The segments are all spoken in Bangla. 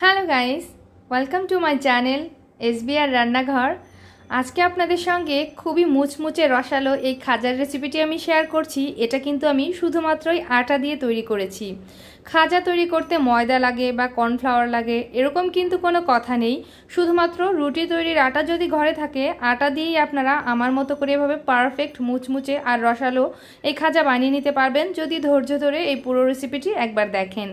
Hello guys, welcome to my channel SBR রান্নাঘর। আজকে আপনাদের সঙ্গে খুবই মুচমুচে রসালো এই খাজার রেসিপিটি আমি শেয়ার করছি। এটা কিন্তু আমি শুধুমাত্রই আটা দিয়ে তৈরি করেছি। খাজা তৈরি করতে ময়দা লাগে বা কর্নফ্লাওয়ার লাগে এরকম কিন্তু কোনো কথা নেই। শুধুমাত্র রুটি তৈরির আটা যদি ঘরে থাকে, আটা দিয়েই আপনারা আমার মতো করে এভাবে পারফেক্ট মুচমুচে আর রসালো এই খাজা বানিয়ে নিতে পারবেন যদি ধৈর্য ধরে এই পুরো রেসিপিটি একবার দেখেন।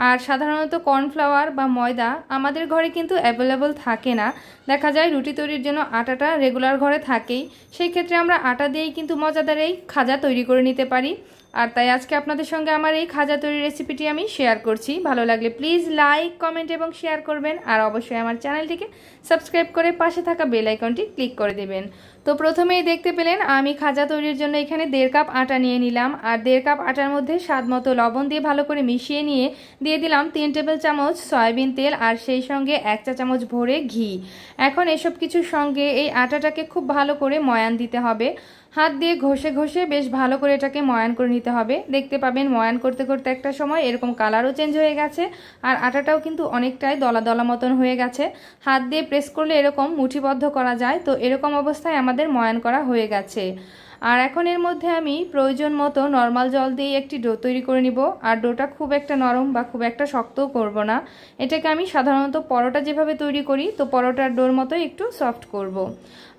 আর সাধারণত কর্নফ্লাওয়ার বা ময়দা আমাদের ঘরে কিন্তু অ্যাভেলেবল থাকে না। দেখা যায় রুটি তৈরির জন্য আটাটা রেগুলার ঘরে থাকেই, সেই ক্ষেত্রে আমরা আটা দিয়েই কিন্তু মজাদার এই খাজা তৈরি করে নিতে পারি। আর তাই আজকে আপনাদের সঙ্গে আমার এই খাজা তৈরির রেসিপিটি আমি শেয়ার করছি। ভালো লাগলে প্লিজ লাইক, কমেন্ট এবং শেয়ার করবেন। আর অবশ্যই আমার চ্যানেলটিকে সাবস্ক্রাইব করে পাশে থাকা বেল আইকনটি ক্লিক করে দেবেন। তো প্রথমেই দেখতে পেলেন আমি খাজা তৈরির জন্য এখানে 1.5 কাপ আটা নিয়ে নিলাম। আর 1.5 কাপ আটার মধ্যে স্বাদ মতো লবণ দিয়ে ভালো করে মিশিয়ে নিয়ে দিয়ে দিলাম 3 টেবিল চামচ সয়াবিন তেল আর সেই সঙ্গে 1 চা চামচ ভরে ঘি। এখন এসব কিছুর সঙ্গে এই আটাটাকে খুব ভালো করে ময়ান দিতে হবে। হাত দিয়ে ঘষে ঘষে বেশ ভালো করে এটাকে ময়ান করে নিতে হবে। দেখতে পাবেন ময়ান করতে করতে একটা সময় এরকম কালারও চেঞ্জ হয়ে গেছে আর আটাটাও কিন্তু অনেকটাই দলা দলা মতন হয়ে গেছে। হাত দিয়ে প্রেস করলে এরকম মুঠিবদ্ধ করা যায়। তো এরকম অবস্থায় আমাদের ময়ান করা হয়ে গেছে। আর এখন এর মধ্যে আমি প্রয়োজন মতো নর্মাল জল দিয়ে একটি ডো তৈরি করে নিব। আর ডোটা খুব একটা নরম বা খুব একটা শক্তও করব না। এটাকে আমি সাধারণত পরোটা যেভাবে তৈরি করি তো পরোটার ডোর মতো একটু সফট করব।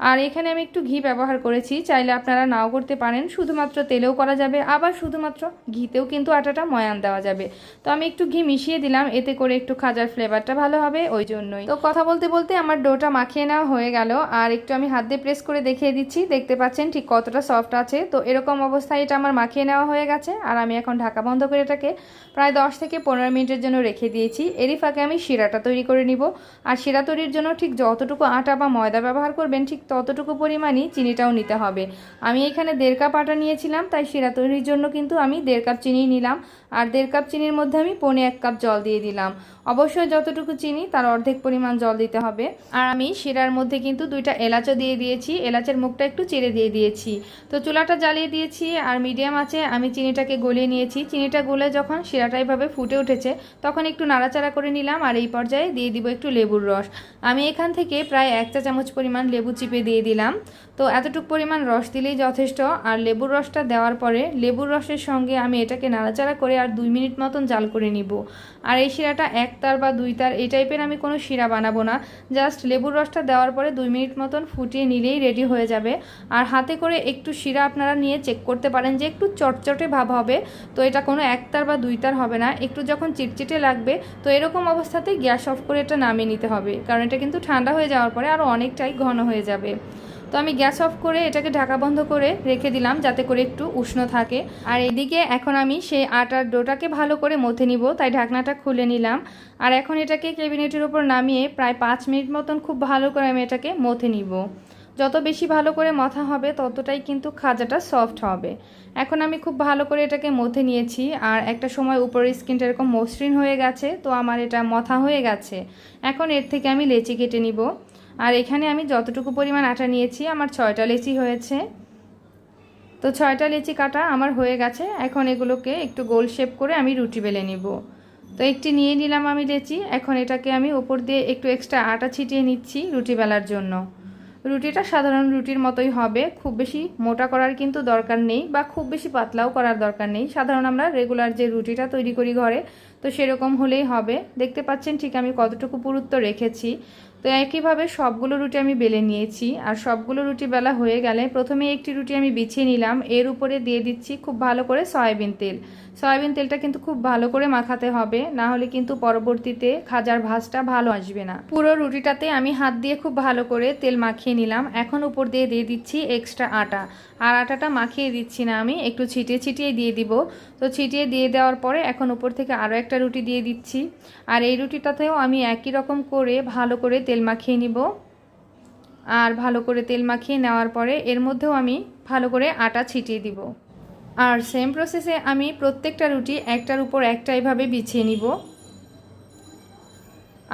আর এখানে আমি একটু ঘি ব্যবহার করেছি, চাইলে আপনারা নাও করতে পারেন, শুধুমাত্র তেলেও করা যাবে, আবার শুধুমাত্র ঘিতেও কিন্তু আটাটা ময়ান দেওয়া যাবে। তো আমি একটু ঘি মিশিয়ে দিলাম, এতে করে একটু খাজার ফ্লেভারটা ভালো হবে ওই জন্যই। তো কথা বলতে বলতে আমার ডোটা মাখিয়ে নেওয়া হয়ে গেল। আর একটু আমি হাত দিয়ে প্রেস করে দেখিয়ে দিচ্ছি, দেখতে পাচ্ছেন ঠিক কতটা সফট আছে। তো এরকম অবস্থায় এটা আমার মাখিয়ে নেওয়া হয়ে গেছে। আর আমি এখন ঢাকা বন্ধ করে এটাকে প্রায় 10 থেকে 15 মিনিটের জন্য রেখে দিয়েছি। এরই ফাঁকে আমি শিরাটা তৈরি করে নিব। আর শিরা তৈরির জন্য ঠিক যতটুকু আটা বা ময়দা ব্যবহার করবেন ঠিক ততটুকু পরিমাণই চিনিটাও নিতে হবে। আমি এখানে 1.5 কাপ আটা নিয়েছিলাম, তাই শিরা তৈরির জন্য কিন্তু আমি 1.5 কাপ চিনি নিলাম। আর 1.5 কাপ চিনির মধ্যে আমি 1.25 কাপ জল দিয়ে দিলাম। অবশ্যই যতটুকু চিনি তার অর্ধেক পরিমাণ জল দিতে হবে। আর আমি শিরার মধ্যে কিন্তু 2টা এলাচও দিয়ে দিয়েছি, এলাচের মুখটা একটু চিড়ে দিয়ে দিয়েছি। তো চুলাটা জ্বালিয়ে দিয়েছি আর মিডিয়াম আঁচে আমি চিনিটাকে গলিয়ে নিয়েছি। চিনিটা গলে যখন শিরাটা এভাবে ফুটে উঠেছে তখন একটু নাড়াচাড়া করে নিলাম। আর এই পর্যায়ে দিয়ে দিব একটু লেবুর রস। আমি এখান থেকে প্রায় 1 চা চামচ পরিমাণ লেবু চিপে দিয়ে দিলাম। তো এতটুকু পরিমাণ রস দিলেই যথেষ্ট। আর লেবুর রসটা দেওয়ার পরে লেবুর রসের সঙ্গে আমি এটাকে নাড়াচাড়া করে আর 2 মিনিট মতন জাল করে নিব। আর এই শিরাটা 1 তার বা 2 তার এই টাইপের আমি কোনো শিরা বানাবো না, জাস্ট লেবুর রসটা দেওয়ার পরে 2 মিনিট মতন ফুটিয়ে নিলেই রেডি হয়ে যাবে। আর হাতে করে একটু শিরা আপনারা নিয়ে চেক করতে পারেন যে একটু চটচটে ভাব হবে। তো এটা কোনো 1 তার বা 2 তার হবে না, একটু যখন চিটচিটে লাগবে তো এরকম অবস্থাতেই গ্যাস অফ করে এটা নামিয়ে নিতে হবে, কারণ এটা কিন্তু ঠান্ডা হয়ে যাওয়ার পরে আরও অনেকটাই ঘন হয়ে যাবে। তো আমি গ্যাস অফ করে এটাকে ঢাকা বন্ধ করে রেখে দিলাম যাতে করে একটু উষ্ণ থাকে। আর এদিকে এখন আমি সেই আটার ডোটাকে ভালো করে মথে নিব, তাই ঢাকনাটা খুলে নিলাম। আর এখন এটাকে ক্যাবিনেটের উপর নামিয়ে প্রায় 5 মিনিট মতন খুব ভালো করে আমি এটাকে মথে নিব। যত বেশি ভালো করে মথা হবে ততটাই কিন্তু খাজাটা সফট হবে। এখন আমি খুব ভালো করে এটাকে মথে নিয়েছি। আর একটা সময় উপরের স্কিনটা এরকম মসৃণ হয়ে গেছে, তো আমার এটা মথা হয়ে গেছে। এখন এর থেকে আমি লেচি কেটে নিব। আর এখানে আমি যতটুকু পরিমাণ আটা নিয়েছি আমার 6টা লেচি হয়েছে। তো 6টা লেচি কাটা আমার হয়ে গেছে। এখন এগুলোকে একটু গোল শেপ করে আমি রুটি বেলে নিব। তো একটি নিয়ে নিলাম আমি লেচি। এখন এটাকে আমি উপর দিয়ে একটু এক্সট্রা আটা ছিটিয়ে নিচ্ছি রুটি বেলার জন্য। রুটিটা সাধারণ রুটির মতোই হবে, খুব বেশি মোটা করার কিন্তু দরকার নেই বা খুব বেশি পাতলাও করার দরকার নেই। সাধারণ আমরা রেগুলার যে রুটিটা তৈরি করি ঘরে তো সেরকম হলেই হবে। দেখতে পাচ্ছেন ঠিক আমি কতটুকু পুরুত্ব রেখেছি। তো একইভাবে সবগুলো রুটি আমি বেলে নিয়েছি। আর সবগুলো রুটি বেলা হয়ে গেলে প্রথমে একটি রুটি আমি বিছিয়ে নিলাম, এর উপরে দিয়ে দিচ্ছি খুব ভালো করে সয়াবিন তেল। সয়াবিন তেলটা কিন্তু খুব ভালো করে মাখাতে হবে, না হলে কিন্তু পরবর্তীতে খাজার ভাজটা ভালো আসবে না। পুরো রুটিটাতে আমি হাত দিয়ে খুব ভালো করে তেল মাখিয়ে নিলাম। এখন উপর দিয়ে দিয়ে দিচ্ছি এক্সট্রা আটা। আর আটাটা মাখিয়ে দিচ্ছি না, আমি একটু ছিটিয়ে ছিটিয়ে দিয়ে দিব। তো ছিটিয়ে দিয়ে দেওয়ার পরে এখন উপর থেকে আরও একটা রুটি দিয়ে দিচ্ছি। আর এই রুটিটাতেও আমি একই রকম করে ভালো করে তেল মাখিয়ে নিব। আর ভালো করে তেল মাখিয়ে নেওয়ার পরে এর মধ্যেও আমি ভালো করে আটা ছিটিয়ে দিব। আর সেম প্রসেসে আমি প্রত্যেকটা রুটি একটার উপর একটা এভাবে বিছিয়ে নিব।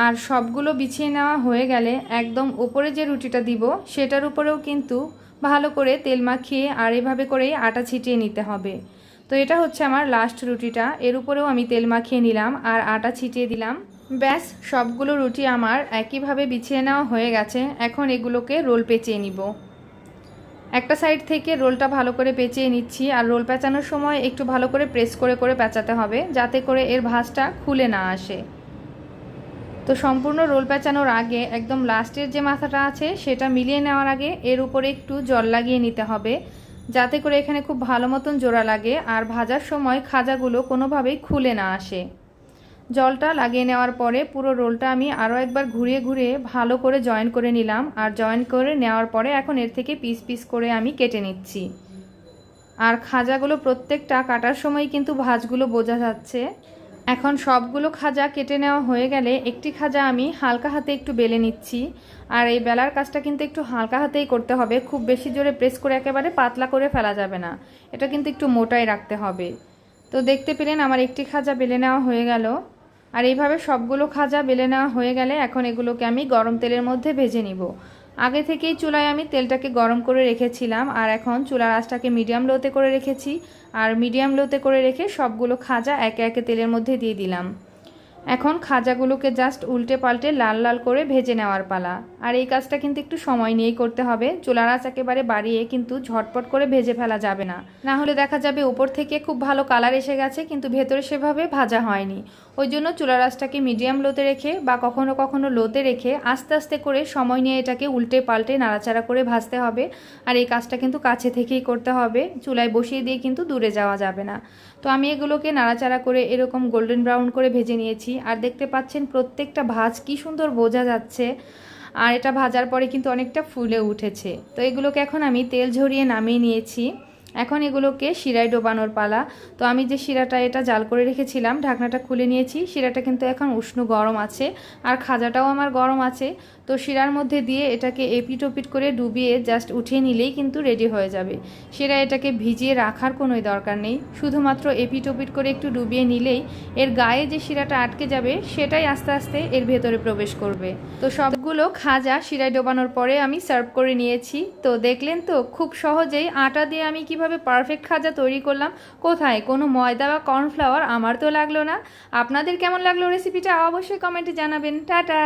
আর সবগুলো বিছিয়ে নেওয়া হয়ে গেলে একদম উপরে যে রুটিটা দিব সেটার উপরেও কিন্তু ভালো করে তেল মাখিয়ে আর এভাবে করেই আটা ছিটিয়ে নিতে হবে। তো এটা হচ্ছে আমার লাস্ট রুটিটা, এর উপরেও আমি তেল মাখিয়ে নিলাম আর আটা ছিটিয়ে দিলাম। ব্যাস সবগুলো রুটি আমার একইভাবে বিছিয়ে নেওয়া হয়ে গেছে। এখন এগুলোকে রোল পেঁচিয়ে নিব। একটা সাইড থেকে রোলটা ভালো করে পেঁচিয়ে নিচ্ছি, আর রোল পেঁচানোর সময় একটু ভালো করে প্রেস করে করে পেঁচাতে হবে, যাতে করে এর ভাঁজটা খুলে না আসে। তো সম্পূর্ণ রোল পেঁচানোর আগে একদম লাস্টের যে মাথাটা আছে সেটা মিলিয়ে নেওয়ার আগে এর উপরে একটু জল লাগিয়ে নিতে হবে, যাতে করে এখানে খুব ভালো মতন জোড়া লাগে আর ভাজার সময় খাজাগুলো কোনোভাবেই খুলে না আসে। জলটা লাগিয়ে নেওয়ার পরে পুরো রোলটা আমি আরও একবার ঘুরিয়ে ঘুরিয়ে ভালো করে জয়েন করে নিলাম, আর জয়েন করে নেওয়ার পরে এখন এর থেকে পিস পিস করে আমি কেটে নিচ্ছি। আর খাজাগুলো প্রত্যেকটা কাটার সময় কিন্তু ভাঁজগুলো বোঝা যাচ্ছে। এখন সবগুলো খাজা কেটে নেওয়া হয়ে গেলে একটি খাজা আমি হালকা হাতে একটু বেলে নিচ্ছি। আর এই বেলার কাজটা কিন্তু একটু হালকা হাতেই করতে হবে, খুব বেশি জোরে প্রেস করে একেবারে পাতলা করে ফেলা যাবে না, এটা কিন্তু একটু মোটাই রাখতে হবে। তো দেখতে পেলেন আমার একটি খাজা বেলে নেওয়া হয়ে গেল। আর এইভাবে সবগুলো খাজা বেলে নেওয়া হয়ে গেলে এখন এগুলোকে আমি গরম তেলের মধ্যে ভেজে নিব। আগে থেকেই চুলায় আমি তেলটাকে গরম করে রেখেছিলাম, আর এখন চুলার আঁচটাকে মিডিয়াম লোতে করে রেখেছি। আর মিডিয়াম লোতে করে রেখে সবগুলো খাজা একে একে তেলের মধ্যে দিয়ে দিলাম। এখন খাজাগুলোকে জাস্ট উল্টে পাল্টে লাল লাল করে ভেজে নেওয়ার পালা। আর এই কাজটা কিন্তু একটু সময় নিয়েই করতে হবে, চুলার আঁচ একেবারে বাড়িয়ে কিন্তু ঝটপট করে ভেজে ফেলা যাবে না, না হলে দেখা যাবে উপর থেকে খুব ভালো কালার এসে গেছে কিন্তু ভেতরে সেভাবে ভাজা হয়নি। ওই জন্য চুলার আঁচটাকে মিডিয়াম লোতে রেখে বা কখনো কখনো লোতে রেখে আস্তে আস্তে করে সময় নিয়ে এটাকে উল্টে পাল্টে নাড়াচাড়া করে ভাজতে হবে। আর এই কাজটা কিন্তু কাছে থেকেই করতে হবে, চুলায় বসিয়ে দিয়ে কিন্তু দূরে যাওয়া যাবে না। তো আমি এগুলোকে নাড়াচাড়া করে এরকম গোল্ডেন ব্রাউন করে ভেজে নিয়েছি। আর দেখতে পাচ্ছেন প্রত্যেকটা ভাজ কি সুন্দর বোঝা যাচ্ছে, আর এটা ভাজার পরে কিন্তু অনেকটা ফুলে উঠেছে। তো এগুলোকে এখন আমি তেল ঝরিয়ে নামিয়ে নিয়েছি। এখন এগুলোকে শিরায় ডোবানোর পালা। তো আমি যে শিরাটা এটা জাল করে রেখেছিলাম ঢাকনাটা খুলে নিয়েছি, শিরাটা কিন্তু এখন উষ্ণ গরম আছে আর খাজাটাও আমার গরম আছে। তো শিরার মধ্যে দিয়ে এটাকে এপিট ওপিট করে ডুবিয়ে জাস্ট উঠিয়ে নিলেই কিন্তু রেডি হয়ে যাবে। শিরা এটাকে ভিজিয়ে রাখার কোনোই দরকার নেই, শুধুমাত্র এপিট ওপিট করে একটু ডুবিয়ে নিলেই এর গায়ে যে শিরাটা আটকে যাবে সেটাই আস্তে আস্তে এর ভেতরে প্রবেশ করবে। তো সবগুলো খাজা শিরায় ডোবানোর পরে আমি সার্ভ করে নিয়েছি। তো দেখলেন তো খুব সহজেই আটা দিয়ে আমি কিভাবে পারফেক্ট খাজা তৈরি করলাম, কোথায় কোনো ময়দা বা কর্নফ্লাওয়ার আমার তো লাগলো না। আপনাদের কেমন লাগলো রেসিপিটা অবশ্যই কমেন্টে জানাবেন। টাটা।